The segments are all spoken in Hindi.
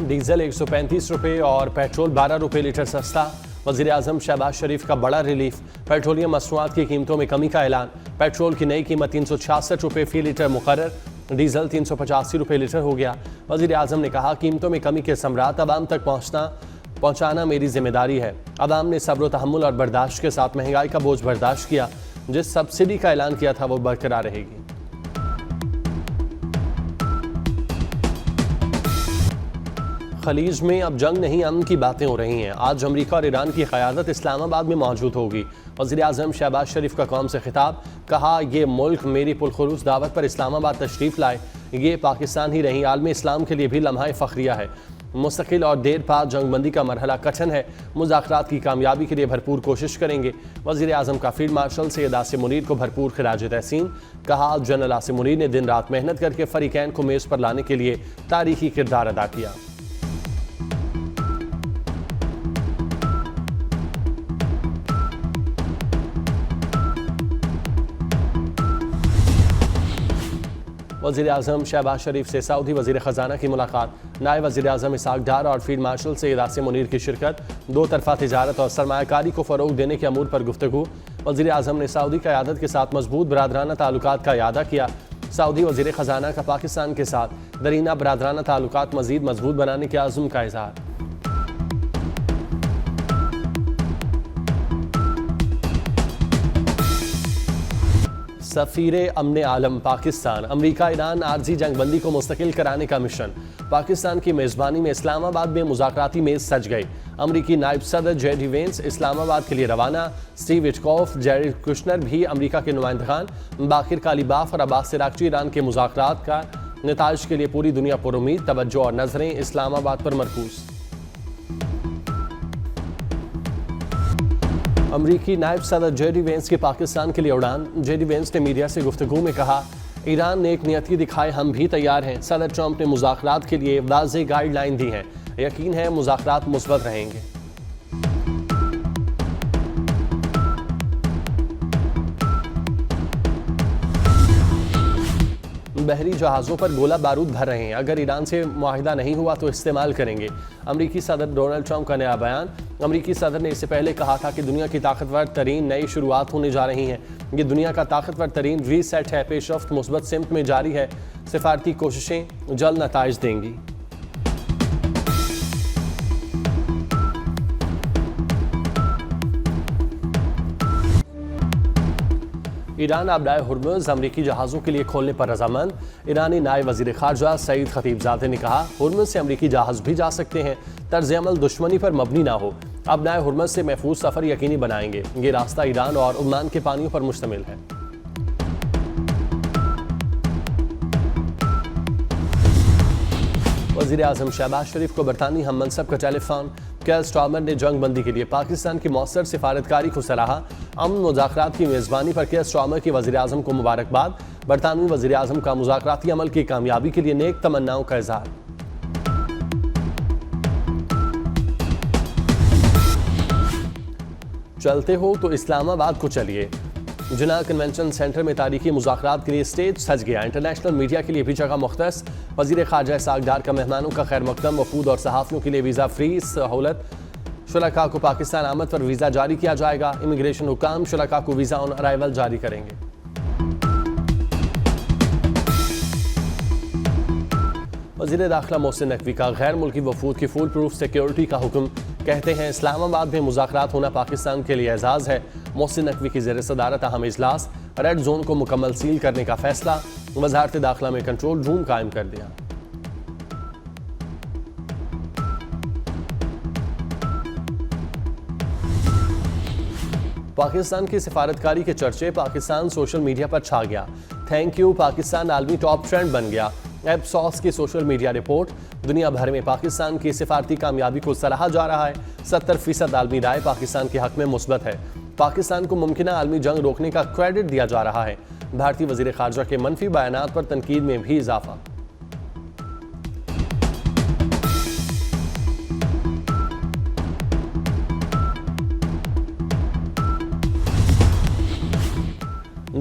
डीजल 135 रुपये और पेट्रोल 12 रुपये लीटर सस्ता। वज़ीर आज़म शहबाज शरीफ का बड़ा रिलीफ, पेट्रोलियम मसनूआत की कीमतों में कमी का ऐलान। पेट्रोल की नई कीमत 366 रुपये फी लीटर मुकर्रर, डीजल 385 रुपये लीटर हो गया। वज़ीर आज़म ने कहा, कीमतों में कमी के समरात आवाम तक पहुँचाना मेरी जिम्मेदारी है। आवाम ने सब्र तहम्मुल और बर्दाश्त के साथ महंगाई का बोझ बर्दाश्त किया। जिस सब्सिडी का ऐलान किया था वो बरकरार रहेगी। खलीज में अब जंग नहीं, अमन की बातें हो रही हैं। आज अमेरिका और ईरान की क़यादत इस्लामाबाद में मौजूद होगी। वज़ीर आज़म शहबाज शरीफ का कौम से खिताब, कहा ये मुल्क मेरी पुरखुरूस दावत पर इस्लामाबाद तशरीफ़ लाए। ये पाकिस्तान ही नहीं, आलमी इस्लाम के लिए भी लम्हा फ़ख्रिया है। मुस्तकिल और देर पा जंगबंदी का मरहला कठिन है। मुज़ाकरात की कामयाबी के लिए भरपूर कोशिश करेंगे। वज़ीर आज़म का फील्ड मार्शल सैयद आसिम मुनीर को भरपूर खिराज तहसीन। कहा, जनरल आसिम मुनीर ने दिन रात मेहनत करके फ़रीक़ैन को मेज़ पर लाने के लिए तारीखी किरदार अदा किया। वज़ीर आज़म शहबाज शरीफ से सऊदी वज़ीर ख़जाना की मुलाकात। नायब वज़ीर आज़म इसहाक़ डार और फील्ड मार्शल सैयद आसिम मुनीर की शिरकत। दो तरफ़ा तिजारत और सरमायाकारी को फ़रोग़ देने के अमूर पर गुफ्तगू। वज़ीर आज़म ने सऊदी क़यादत के साथ मजबूत बरादराना ताल्लुकात का इयादा किया। सऊदी वज़ीर ख़जाना का पाकिस्तान के साथ दरीना बरादराना ताल्लुकात मज़ीद मजबूत बनाने के आज़म का इज़हार। सफ़ीर अमन आलम पाकिस्तान, अमरीका ईरान आर्जी जंगबंदी को मुस्तकिल कराने का मिशन। पाकिस्तान की मेज़बानी में इस्लामाबाद में मुज़ाकराती मेज़ सज गई। अमरीकी नायब सदर जेडी वेंस इस्लामाबाद के लिए रवाना। स्टीव विटकॉफ, जेरेड कुशनर भी अमरीका के नुमाइंदगान। बाकिर कालीबाफ और अब्बास सिरागची ईरान के मुज़ाकरात का नताइज के लिए पूरी दुनिया पर उम्मीद, तवज्जो और नज़रें इस्लामाबाद पर मरकूज़। अमरीकी नायब सदर जेडी वेंस की पाकिस्तान के लिए उड़ान। जेडी वेंस ने मीडिया से गुफ्तगू में कहा, ईरान ने एक नियति दिखाई, हम भी तैयार हैं। सदर ट्रंप ने मुज़ाकरात के लिए वाज़ेह गाइडलाइन दी हैं। यकीन है मुज़ाकरात मुस्बत रहेंगे। बहरी जहाज़ों पर गोला बारूद भर रहे हैं। अगर ईरान से मुआहिदा नहीं हुआ तो इस्तेमाल करेंगे। अमरीकी सदर डोनाल्ड ट्रंप का नया बयान। अमरीकी सदर ने इससे पहले कहा था कि दुनिया की ताकतवर तरीन नई शुरुआत होने जा रही हैं। ये दुनिया का ताकतवर तरीन रीसेट है। पेशरफ्त मुस्बत सिमत में जारी है। सिफारती कोशिशें जल्द नताइज देंगी। ईरान आबराए हुर्मुज़ अमरीकी जहाज़ों के लिए खोलने पर रजामंद। ईरानी नायब वज़ीर ख़ारजा सईद खतीबज़ादे ने कहा, हुर्मुज़ से अमरीकी जहाज़ भी जा सकते हैं। तर्ज़ अमल दुश्मनी पर मबनी ना हो। आबराए हुर्मुज़ से महफूज सफ़र यकीनी बनाएंगे। ये रास्ता ईरान और ओमान के पानियों पर मुश्तमिल है। वज़ीर आज़म शहबाज शरीफ को बरतानी हम मनसब का टेलीफोन। केयर स्टार्मर ने जंग बंदी के लिए पाकिस्तान की मौसर सिफारतकारी को सराहा। अमन मुज़ाकरात की मेज़बानी पर केयर स्टार्मर की वज़ीर आज़म को मुबारकबाद। बरतानवी वज़ीर आज़म का मुज़ाकराती अमल की कामयाबी के लिए नेक तमन्नाओं का इज़हार। चलते हो तो इस्लामाबाद को चलिए। जिना कन्वेंशन सेंटर में तारीखी मुज़ाकरात के लिए स्टेज सज गया। इंटरनेशनल मीडिया के लिए भी जगह मुख्तस। वज़ीर ख़ारजा इसहाक़ डार का मेहमानों का खैर मकदम। वफूद और सहाफ़ियों के लिए वीज़ा फ्री सहूलत। शुरका को पाकिस्तान आमद पर वीज़ा जारी किया जाएगा। इमिग्रेशन हुकाम शुरका को वीज़ा ऑन अराइवल जारी करेंगे। वज़ीर दाखिला मोहसिन नकवी का गैर मुल्की वफूद की फुल प्रूफ सिक्योरिटी का हुक्म। कहते हैं इस्लामाबाद में मुज़ाकरात होना पाकिस्तान के लिए एजाज़ है। मोहसिन नकवी की ज़ेर सदारत अहम इजलास। रेड जोन को मुकम्मल सील करने का फैसला। वज़ारत दाखिला में कंट्रोल रूम कायम कर दिया। पाकिस्तान की सिफारतकारी के चर्चे। पाकिस्तान सोशल मीडिया पर छा गया। थैंक यू पाकिस्तान आलमी टॉप ट्रेंड बन गया। एप्सॉस की सोशल मीडिया रिपोर्ट। दुनिया भर में पाकिस्तान की सिफारती कामयाबी को सराहा जा रहा है। 70% आलमी राय पाकिस्तान के हक में मुस्बत है। पाकिस्तान को मुमकिन आलमी जंग रोकने का क्रेडिट दिया जा रहा है। भारतीय वज़ीर ख़ारजा के मनफी बयानात पर तनकीद में भी इजाफा।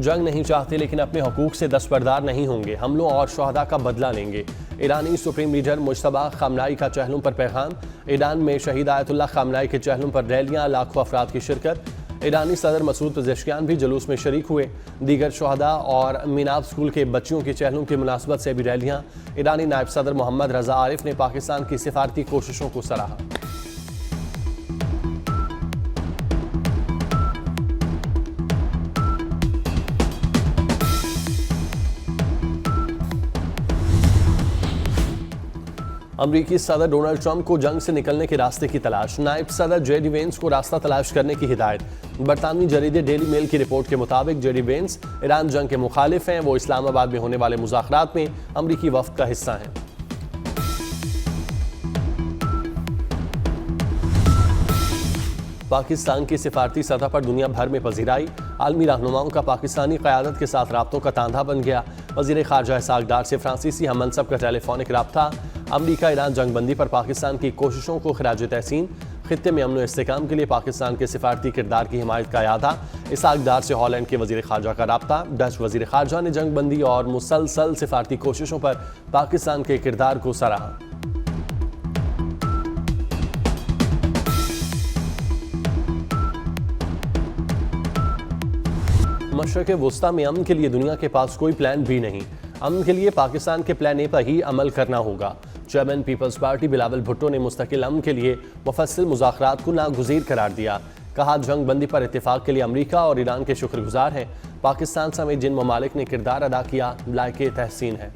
जंग नहीं चाहते लेकिन अपने हकूक से दस्तबरदार नहीं होंगे, हमलों और शहदा का बदला लेंगे। ईरानी सुप्रीम लीडर मुज्तबा खामनाई का चहलम पर पैगाम। ईरान में शहीद आयतुल्लाह खामनाई के चहलम पर रैलियां, लाखों अफराद की शिरकत। ईरानी सदर मसूद पजेश्कियान भी जुलूस में शरीक हुए। दीगर शहदा और मीनाब स्कूल के बच्चियों के चहलम की मुनासबत से भी रैलियां। ईरानी नायब सदर मोहम्मद रजा आरिफ ने पाकिस्तान की सिफारती कोशिशों को सराहा। अमरीकी सदर डोनाल्ड ट्रंप को जंग से निकलने के रास्ते की तलाश। नायब सदर जेडी वेंस को रास्ता तलाश करने की हिदायत। बरतानवी जरीदे डेली मेल की रिपोर्ट के मुताबिक जेडी वेंस ईरान जंग के मुखालिफ हैं। वो इस्लामाबाद में होने वाले मुज़ाकरात में अमरीकी वफ्द का हिस्सा हैं। पाकिस्तान की सिफारती सतह पर दुनिया भर में पजीराई। आलमी रहनुमाओं का पाकिस्तानी क़यादत के साथ राब्तों का तांधा बन गया। वज़ीर ख़ारजा इसहाक़ डार से फ्रांसीसी हम मनसब का टेलीफोनिक राब्ता। अमरीका ईरान जंगबंदी पर पाकिस्तान की कोशिशों को खिराज तहसीन। खित्ते में अमन इस्तेकाम के लिए पाकिस्तान के सिफारती किरदार की हिमायत का यादा। इसहाक़ डार से हॉलैंड के वज़ीर ख़ारजा का राब्ता। डच वज़ीर ख़ारजा ने जंगबंदी और मुसलसल सिफारती कोशिशों पर पाकिस्तान के किरदार को सराहा। मशरक़ वुस्ता में अमन के लिए दुनिया के पास कोई प्लान भी नहीं। अमन के लिए पाकिस्तान के प्लान ए पर ही अमल करना होगा। चेयरमैन पीपल्स पार्टी बिलावल भुट्टो ने मुस्तकिल अमन के लिए मुफस्सिल मुज़ाकरात को नागुज़ीर करार दिया। कहा, जंग बंदी पर इत्तेफाक के लिए अमरीका और ईरान के शुक्रगुजार हैं। पाकिस्तान समेत जिन ममालिक ने किरदार अदा किया लायक तहसीन है।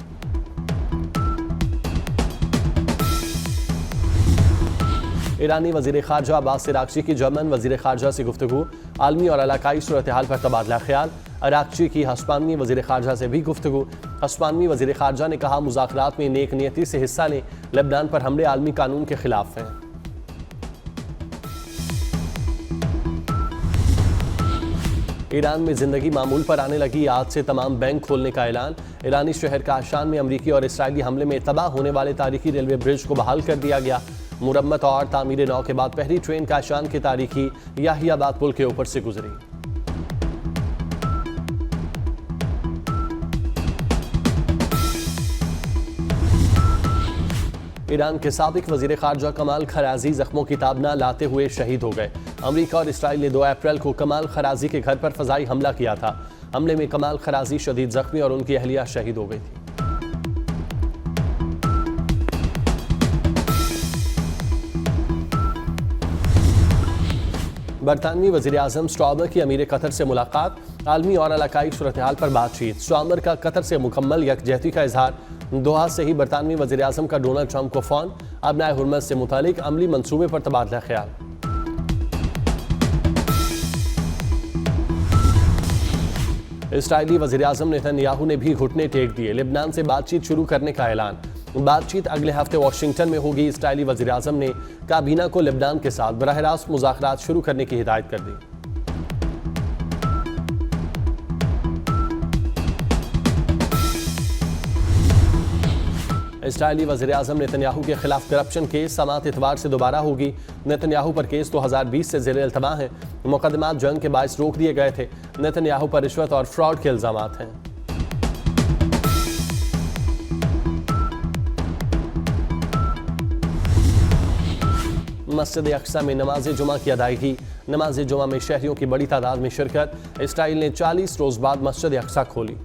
ईरानी वज़ीर ख़ारजा अब्बास इराक़ची की जर्मन वज़ीर ख़ारजा से गुफ्तगू। आलमी और इलाकाई सूरत हाल पर तबादला ख्याल। इराक़ची की हस्पानवी वज़ीर ख़ारजा से भी गुफ्तगू। हस्पानवी वज़ीर ख़ारजा ने कहा, मुज़ाकरात में नेक नियती से हिस्सा लें। लेबनान पर हमले आलमी कानून के खिलाफ हैं। ईरान में जिंदगी मामूल पर आने लगी। आज से तमाम बैंक खोलने का ऐलान। ईरानी शहर काशान में अमरीकी और इसराइली हमले में तबाह होने वाले तारीखी रेलवे ब्रिज को बहाल कर दिया गया। मुरम्मत और तामीर नौ के बाद पहली ट्रेन काशान के तारीखी याहियाबाद पुल के ऊपर से गुजरी। ईरान के साबिक वज़ीर ख़ारजा कमाल खराजी जख्मों की ताब न लाते हुए शहीद हो गए। अमरीका और इसराइल ने 2 अप्रैल को कमाल खराजी के घर पर फ़ज़ाई हमला किया था। हमले में कमाल खराजी शदीद जख्मी और उनकी अहलिया शहीद हो गई थी। बरतानवी वज़ीर आज़म स्टॉमर की अमीर कतर से मुलाकात। आलमी और इलाकाई सूरत हाल पर बातचीत। स्टॉमर का कतर से मुकम्मल यकजहती का इजहार। दोहा से ही बरतानवी वज़ीर आज़म का डोनाल्ड ट्रंप को फ़ोन। अबनाए हुर्मत से मुतालिक अमली मंसूबे पर तबादला ख्याल। इसराइली वज़ीर आज़म नेतन्याहू ने भी घुटने टेक दिए। लेबनान से बातचीत शुरू करने का ऐलान। बातचीत अगले हफ्ते वाशिंगटन में होगी। इसराइली वज़ीर आज़म ने काबीना को लेबनान के साथ बराह रास्त मुज़ाकरात शुरू करने की हिदायत कर दी। इसराइली वज़ीर आज़म नेतन्याहू के खिलाफ करप्शन केस समात इतवार से दोबारा होगी। नेतन्याहू पर केस 2020 से ज़ेर इल्तमा है। मुकदमात जंग के बायस रोक दिए गए थे। नेतन्याहू पर रिश्वत और फ्रॉड के इल्ज़ामात हैं। मस्जिद अक्सा में नमाज जुमा की अदायगी। नमाज जुमा में शहरियों की बड़ी तादाद में शिरकत। इसराइल ने 40 रोज बाद मस्जिद अक्सा खोली।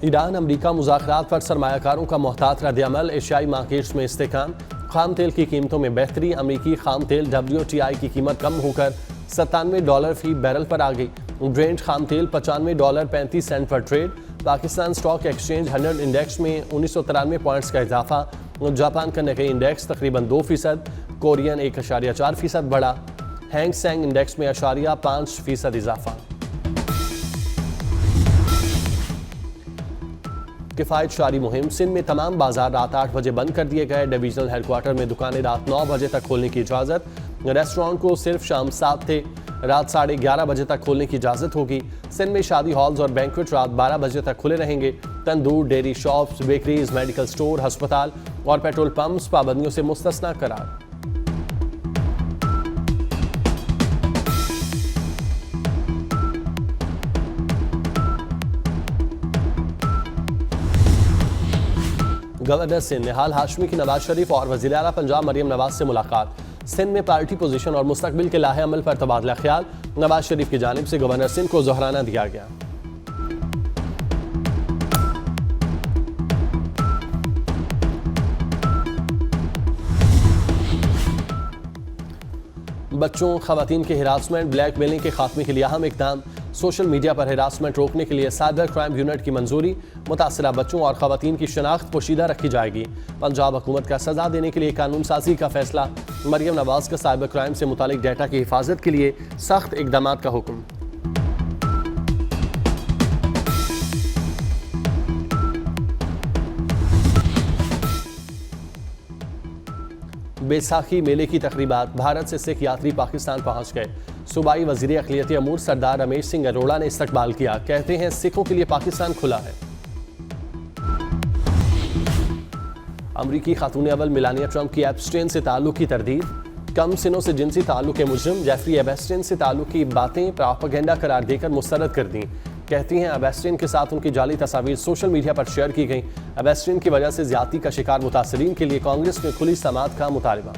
ईरान अमरीका मुज़ाकरात पर सरमायाकारों का मोहतात रद्द-ए-अमल। एशियाई मार्केट्स में इस्तेकाम। खाम तेल की कीमतों में बेहतरी। अमरीकी खाम तेल WTI की कीमत कम होकर $97 फी बैरल पर आ गई। ब्रेंट खाम तेल $95.35 पर trade. Pakistan stock exchange 100 index में 1993 पॉइंट्स का इजाफा। जापान का निकेई इंडेक्स तकरीबन 2%। कोरियन 1.4% बढ़ा। हैंग सेंग इंडेक्स में 0.5% इजाफा। किफ़ायत शारी मुहिम। सिंध में तमाम बाजार रात 8 बजे बंद कर दिए गए। डिवीजनल हेडक्वार्टर में दुकानें रात 9 बजे तक खोलने की इजाज़त। रेस्टोरेंट को सिर्फ शाम 7 से रात 11:30 बजे तक खोलने की इजाज़त होगी। सिंध में शादी हॉल्स और बैंक्वेट रात 12 बजे तक खुले रहेंगे। तंदूर, dairy shops, bakeries, medical store, अस्पताल और पेट्रोल पंप्स पाबंदियों से मुस्तस्ना करार। गवर्नर सिंध निहाल हाशमी की नवाज शरीफ और वज़ीर आला पंजाब मरियम नवाज से मुलाकात। सिंध में पार्टी पोजीशन और मुस्तकबिल के लाहे अमल पर तबादला ख्याल। नवाज शरीफ की जानिब से गवर्नर सिंध को जोहराना दिया गया। बच्चों खवातीन के हिरासमेंट ब्लैकमेलिंग के खात्मे के लिए अहम इकदाम। सोशल मीडिया पर हिरासमेंट रोकने के लिए साइबर क्राइम यूनिट की मंजूरी। मुतासरा बच्चों और खवातीन की शनाख्त पोशीदा रखी जाएगी। पंजाब हुकूमत का सजा देने के लिए कानून साजी का फैसला। मरियम नवाज का साइबर क्राइम से मुतालिक डेटा की हिफाजत के लिए सख्त इकदाम का हुक्म। बैसाखी मेले की तकरीबात। भारत से सिख यात्री पाकिस्तान पहुंच गए। सूबाई वजीर अक़लियती अमूर सरदार रमेश सिंह अरोड़ा ने इस्तकबाल किया। कहते हैं सिखों के लिए पाकिस्तान खुला है। अमरीकी खातून अव्वल मेलानिया ट्रंप की एप्स्टेन से ताल्लुक की तरदीद। कम सिनों से जिनसी ताल्लुक के मुजरिम जेफरी एबेस्टेन से ताल्लुक की बातें प्रोपेगेंडा करार देकर मुस्तरद कर दी। कहती हैं एबेस्टेन के साथ उनकी जाली तस्वीर सोशल मीडिया पर शेयर की गई। एबेस्टेन की वजह से ज्यादती का शिकार मुतासरीन के लिए कांग्रेस में खुली समाअत का मुतालबा।